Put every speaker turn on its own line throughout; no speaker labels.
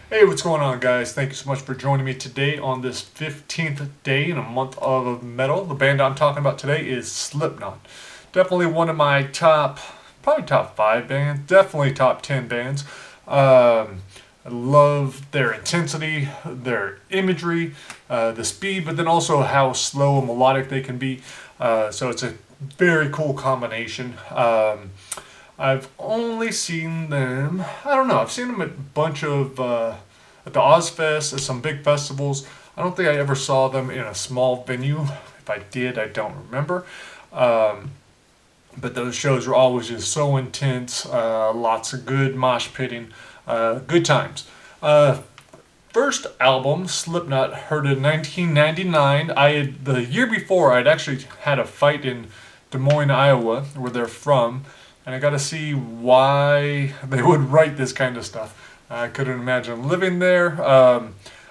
Hey, what's going on, guys? Thank you so much for joining me today on this 15th day in a month of metal. The band I'm talking about today is Slipknot. Definitely one of my probably top 5 bands, definitely top 10 bands. I love their intensity, their imagery, the speed, but then also how slow and melodic they can be. So it's a very cool combination. I've only seen them, I don't know, I've seen them at a bunch of, at the Ozfest, at some big festivals. I don't think I ever saw them in a small venue. If I did, I don't remember. But those shows were always just so intense, lots of good mosh pitting, good times. First album, Slipknot, heard in 1999. The year before, I'd actually had a fight in Des Moines, Iowa, where they're from. And I got to see why they would write this kind of stuff. I couldn't imagine living there. I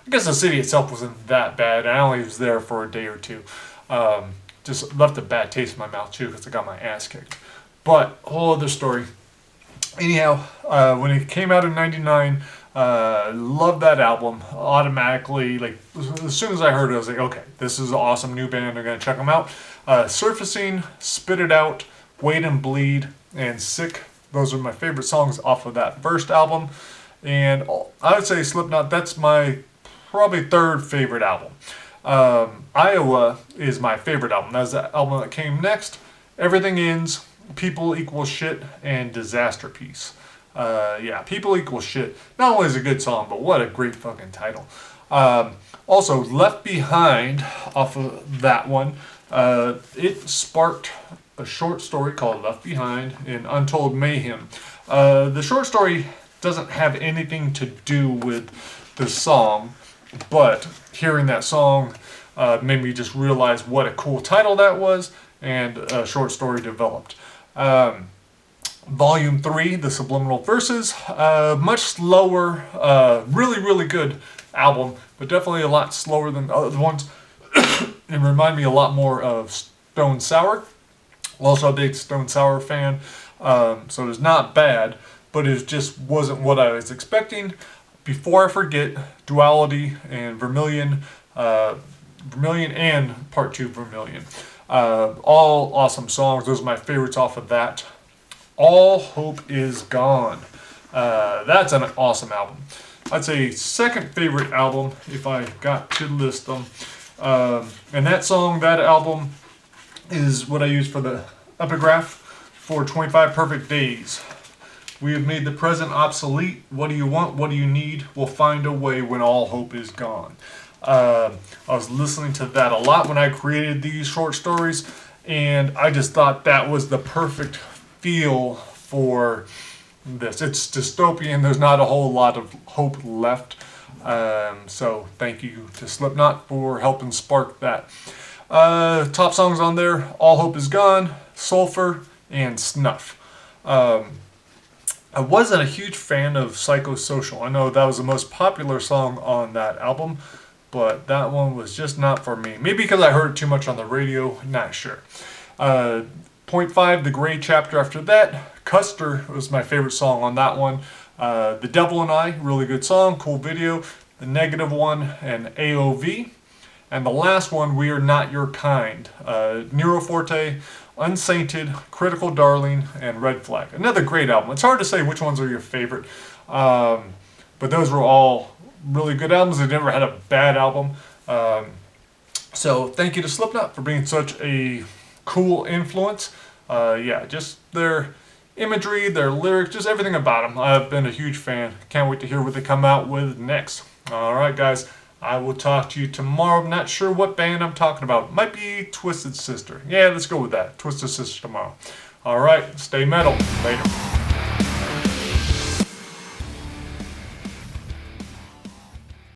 guess the city itself wasn't that bad. I only was there for a day or two. Just left a bad taste in my mouth too because I got my ass kicked. But whole other story. Anyhow, when it came out in '99, loved that album automatically. Like as soon as I heard it, I was like, okay, this is an awesome new band. I'm gonna check them out. Surfacing, Spit It Out, Wait and Bleed, and Sick. Those are my favorite songs off of that first album. And I would say Slipknot, that's my probably third favorite album. Iowa is my favorite album. That's the album that came next. Everything Ends, People Equal Shit, and Disasterpiece. Yeah, People Equal Shit. Not only is it a good song, but what a great fucking title. Also, Left Behind off of that one. It sparked a short story called Left Behind in Untold Mayhem. The short story doesn't have anything to do with the song, but hearing that song made me just realize what a cool title that was, and a short story developed. Volume 3, The Subliminal Verses, much slower, really good album, but definitely a lot slower than the other ones. It reminded me a lot more of Stone Sour. Also a big Stone Sour fan, so it was not bad, but it just wasn't what I was expecting. Before I forget, Duality and Vermillion, Vermillion and Part 2 Vermillion. All awesome songs. Those are my favorites off of that. All Hope Is Gone. That's an awesome album. I'd say second favorite album if I got to list them. And that song, that album, is what I use for the epigraph for 25 Perfect Days. We have made the present obsolete. What do you want? What do you need? We'll find a way when all hope is gone. I was listening to that a lot when I created these short stories, and I just thought that was the perfect feel for this. It's dystopian. There's not a whole lot of hope left. So thank you to Slipknot for helping spark that. Top songs on there, All Hope Is Gone, Sulfur, and Snuff. I wasn't a huge fan of Psychosocial. I know that was the most popular song on that album, but that one was just not for me. Maybe because I heard it too much on the radio, not sure. Point 5, The Gray Chapter after that. Custer was my favorite song on that one. The Devil and I, really good song, cool video. The Negative One and AOV. And the last one, We Are Not Your Kind. Nero Forte, Unsainted, Critical Darling, and Red Flag. Another great album. It's hard to say which ones are your favorite. But those were all really good albums. They never had a bad album. So thank you to Slipknot for being such a cool influence. Yeah, just their imagery, their lyrics, just everything about them. I've been a huge fan. Can't wait to hear what they come out with next. Alright, guys. I will talk to you tomorrow. I'm not sure what band I'm talking about. Might be Twisted Sister. Yeah, let's go with that. Twisted Sister tomorrow. Alright, stay metal. Later.